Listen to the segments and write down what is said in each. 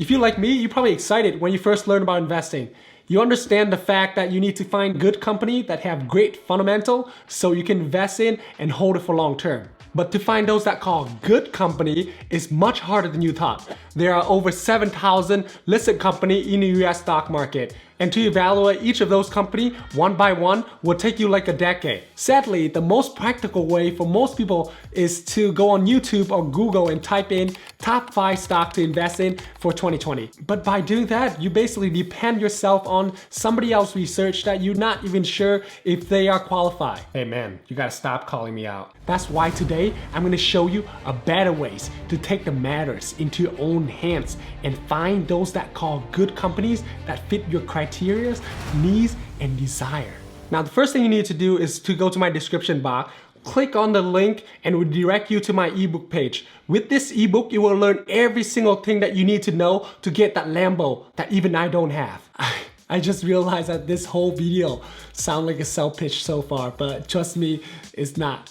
If you're like me, you're probably excited when you first learn about investing. You understand the fact that you need to find good company that have great fundamental so you can invest in and hold it for long term. But to find those that call good company is much harder than you thought. There are over 7,000 listed companies in the US stock market. And to evaluate each of those companies one by one will take you like a decade. Sadly, the most practical way for most people is to go on YouTube or Google and type in top 5 stocks to invest in for 2020. But by doing that, you basically depend yourself on somebody else's research that you're not even sure if they are qualified. Hey man, you gotta stop calling me out. That's why today I'm gonna show you a better ways to take the matters into your own hands and find those that call good companies that fit your criteria, needs, and desire. Now, the first thing you need to do is to go to my description box, click on the link, and it will direct you to my ebook page. With this ebook, you will learn every single thing that you need to know to get that Lambo that even I don't have. I just realized that this whole video sounds like a sales pitch so far, but trust me, it's not.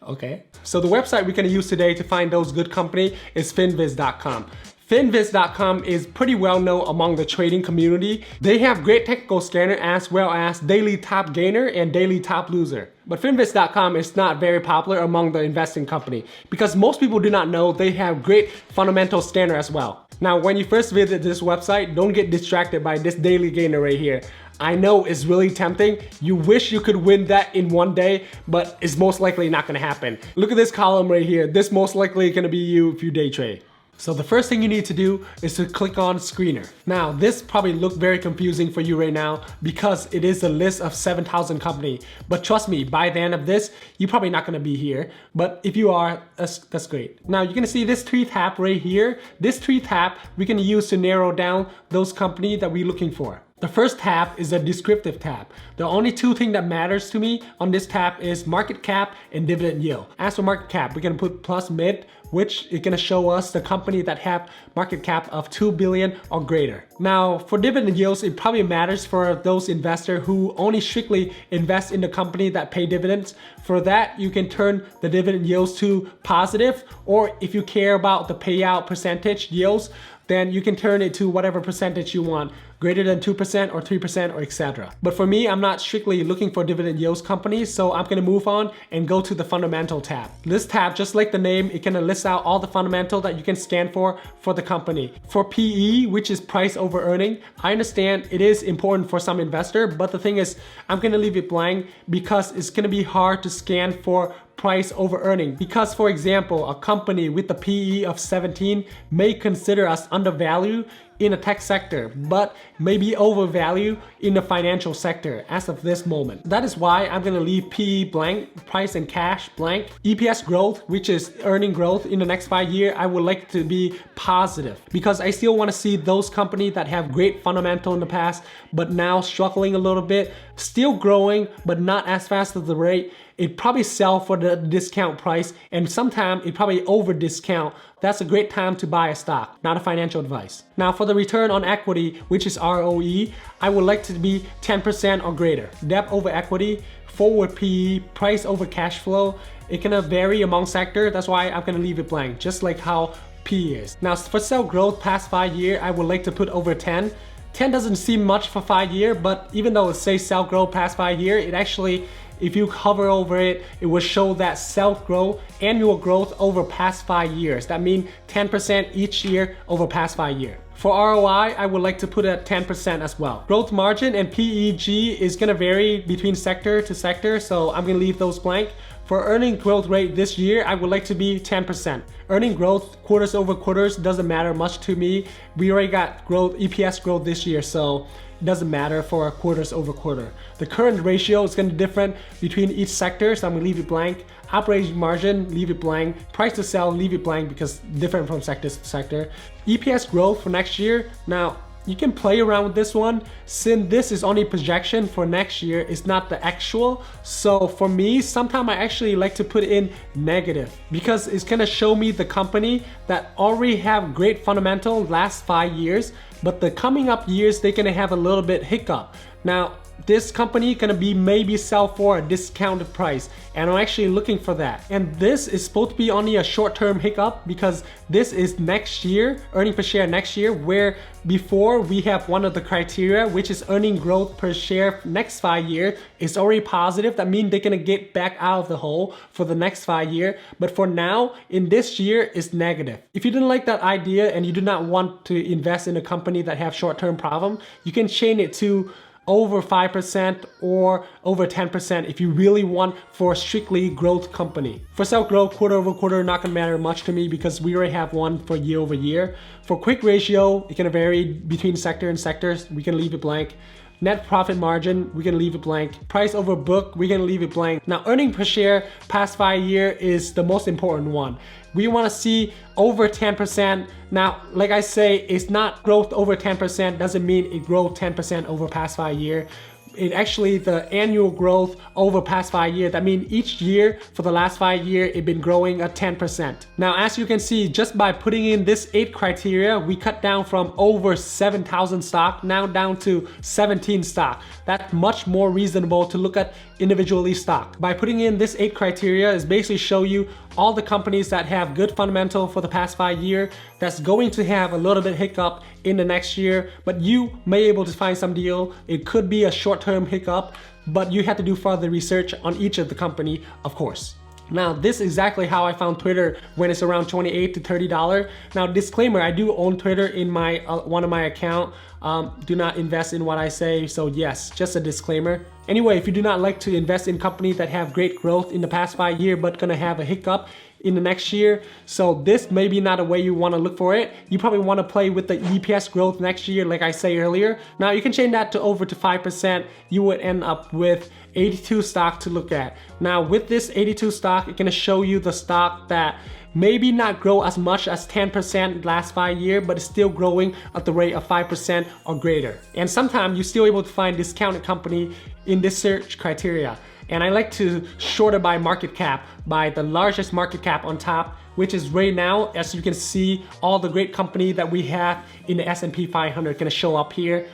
Okay. So the website we're going to use today to find those good company is finviz.com. Finviz.com is pretty well known among the trading community. They have great technical scanner as well as daily top gainer and daily top loser. But finviz.com is not very popular among the investing company because most people do not know they have great fundamental scanner as well. Now, when you first visit this website, don't get distracted by this daily gainer right here. I know it's really tempting. You wish you could win that in one day, but it's most likely not gonna happen. Look at this column right here. This most likely gonna be you if you day trade. So the first thing you need to do is to click on screener. Now, this probably look very confusing for you right now because it is a list of 7,000 companies. But trust me, by the end of this, you're probably not gonna be here. But if you are, that's great. Now, you're gonna see this 3 tab right here. This 3 tab we're gonna use to narrow down those companies that we're looking for. The first tab is a descriptive tab. The only 2 things that matters to me on this tab is market cap and dividend yield. As for market cap, we're gonna put plus mid, which is gonna show us the company that have market cap of 2 billion or greater. Now, for dividend yields, it probably matters for those investors who only strictly invest in the company that pay dividends. For that, you can turn the dividend yields to positive, or if you care about the payout percentage yields, then you can turn it to whatever percentage you want, greater than 2% or 3% or etc. But for me, I'm not strictly looking for dividend yields companies, so I'm gonna move on and go to the fundamental tab. This tab, just like the name, it gonna list out all the fundamental that you can scan for the company. For PE, which is price over earning, I understand it is important for some investor, but the thing is, I'm gonna leave it blank because it's gonna be hard to scan for price over earning. Because for example, a company with a PE of 17 may consider us undervalued in the tech sector, but maybe overvalued in the financial sector as of this moment. That is why I'm gonna leave PE blank, price and cash blank. EPS growth, which is earning growth in the next 5 years, I would like to be positive because I still wanna see those companies that have great fundamental in the past, but now struggling a little bit, still growing, but not as fast as the rate. It probably sell for the discount price, and sometimes it probably over discount. That's a great time to buy a stock, not a financial advice. Now for the return on equity, which is ROE, I would like to be 10% or greater. Debt over equity, forward PE, price over cash flow, it can vary among sector. That's why I'm gonna leave it blank, just like how PE is. Now for sell growth past 5 years, I would like to put over 10. 10 doesn't seem much for 5 years, but even though it says sell growth past 5 years, it actually, if you hover over it, it will show that self-growth, annual growth over past 5 years. That means 10% each year over past 5 years. For ROI, I would like to put it at 10% as well. Growth margin and PEG is gonna vary between sector to sector, so I'm gonna leave those blank. For earning growth rate this year, I would like to be 10%. Earning growth quarters over quarters doesn't matter much to me. We already got growth, EPS growth this year, so it doesn't matter for quarters over quarter. The current ratio is going to be different between each sector, so I'm going to leave it blank. Operating margin, leave it blank. Price to sell, leave it blank because different from sector to sector. EPS growth for next year. Now, you can play around with this one since this is only projection for next year, it's not the actual. So for me, sometimes I actually like to put in negative because it's gonna show me the company that already have great fundamental last 5 years, but the coming up years, they're gonna have a little bit hiccup. Now, this company gonna be maybe sell for a discounted price, and I'm actually looking for that. And this is supposed to be only a short-term hiccup because this is next year, earning per share next year, where before we have one of the criteria, which is earning growth per share next 5 years is already positive. That means they're gonna get back out of the hole for the next 5 years. But for now, in this year, it's negative. If you didn't like that idea and you do not want to invest in a company that have short-term problem, you can change it to over 5% or over 10% if you really want for a strictly growth company. For self-growth, quarter over quarter, not gonna matter much to me because we already have one for year over year. For quick ratio, it can vary between sector and sectors. We can leave it blank. Net profit margin, we can leave it blank. Price over book, we can leave it blank. Now, earning per share past 5 years is the most important one. We want to see over 10%. Now, like I say, it's not growth over 10%, doesn't mean it grows 10% over past 5 years. It actually, the annual growth over past 5 years, that means each year for the last 5 years, it's been growing at 10%. Now, as you can see, just by putting in this 8 criteria, we cut down from over 7,000 stock, now down to 17 stock. That's much more reasonable to look at individually stock. By putting in this 8 criteria is basically show you all the companies that have good fundamental for the past 5 years that's going to have a little bit hiccup in the next year, but you may be able to find some deal. It could be a short-term hiccup, but you have to do further research on each of the company, of course. Now, this is exactly how I found Twitter when it's around $28 to $30. Now, disclaimer, I do own Twitter in my one of my account. Do not invest in what I say, so yes, just a disclaimer. Anyway, if you do not like to invest in companies that have great growth in the past 5 years but gonna have a hiccup in the next year, so this may be not a way you want to look for it. You probably want to play with the EPS growth next year, like I say earlier. Now, you can change that to over to 5%. You would end up with 82 stock to look at. Now, with this 82 stock, it's gonna show you the stock that maybe not grow as much as 10% last 5 years, but it's still growing at the rate of 5% or greater. And sometimes you're still able to find discounted company in this search criteria. And I like to sort it by market cap, by the largest market cap on top, which is right now, as you can see, all the great company that we have in the S&P 500 gonna show up here.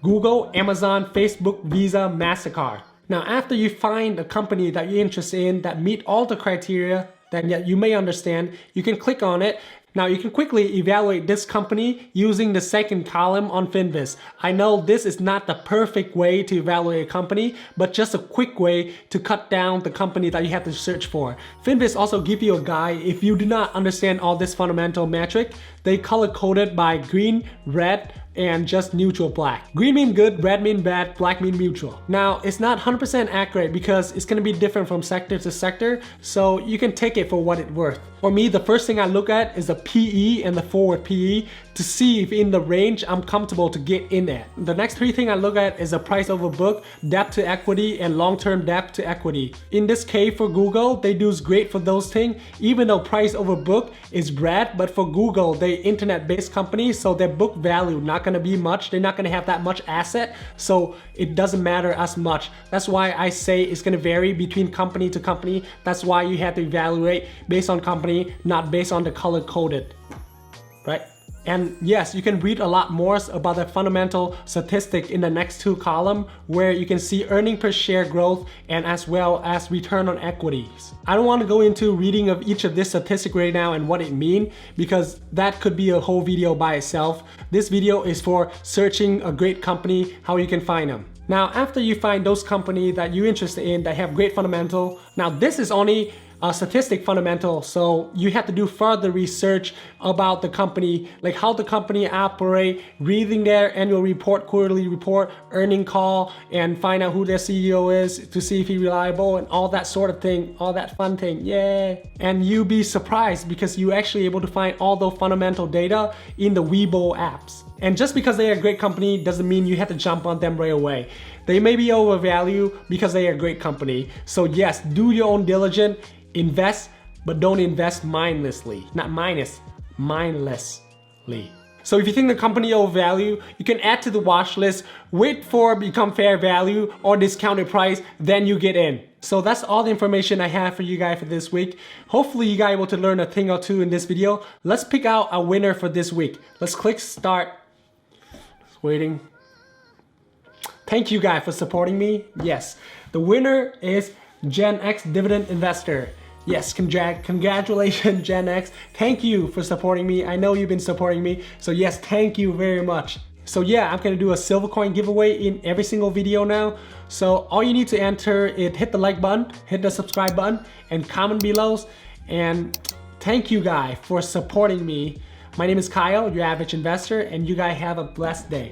Google, Amazon, Facebook, Visa, MasterCard. Now, after you find a company that you're interested in that meet all the criteria that you may understand, you can click on it. Now, you can quickly evaluate this company using the second column on finviz. I know this is not the perfect way to evaluate a company, but just a quick way to cut down the company that you have to search for. Finviz also give you a guide if you do not understand all this fundamental metric. They color coded by green, red, and just neutral black. Green mean good, red mean bad, black mean neutral. Now, it's not 100% accurate because it's gonna be different from sector to sector, so you can take it for what it's worth. For me, the first thing I look at is the PE and the forward PE to see if in the range I'm comfortable to get in at. The next 3 things I look at is the price over book, debt to equity, and long-term debt to equity. In this case for Google, they do great for those things, even though price over book is red, but for Google, they internet-based company, so their book value not gonna be much. They're not gonna have that much asset, so it doesn't matter as much. That's why I say it's gonna vary between company to company. That's why you have to evaluate based on company, not based on the color coded, right? And yes, you can read a lot more about the fundamental statistic in the next 2 columns where you can see earning per share growth and as well as return on equities. I don't want to go into reading of each of this statistic right now and what it means because that could be a whole video by itself. This video is for searching a great company, how you can find them. Now, after you find those companies that you're interested in that have great fundamental, now this is only a statistic fundamental, so you have to do further research about the company, like how the company operate, reading their annual report, quarterly report, earning call, and find out who their CEO is to see if he's reliable and all that sort of thing, all that fun thing, yeah. And you'll be surprised because you're actually able to find all those fundamental data in the Weibo apps. And just because they're a great company doesn't mean you have to jump on them right away. They may be overvalued because they are a great company. So yes, do your own diligence, invest, but don't invest mindlessly. Not minus, mindlessly. So if you think the company overvalued, you can add to the watch list, wait for become fair value or discounted price, then you get in. So that's all the information I have for you guys for this week. Hopefully you guys able to learn a thing or two in this video. Let's pick out a winner for this week. Let's click start. Just waiting. Thank you guys for supporting me. Yes, the winner is Gen X Dividend Investor. Yes, congratulations Gen X. Thank you for supporting me. I know you've been supporting me. So yes, thank you very much. So yeah, I'm gonna do a silver coin giveaway in every single video now. So all you need to enter is hit the like button, hit the subscribe button, and comment below. And thank you guys for supporting me. My name is Kyle, your average investor, and you guys have a blessed day.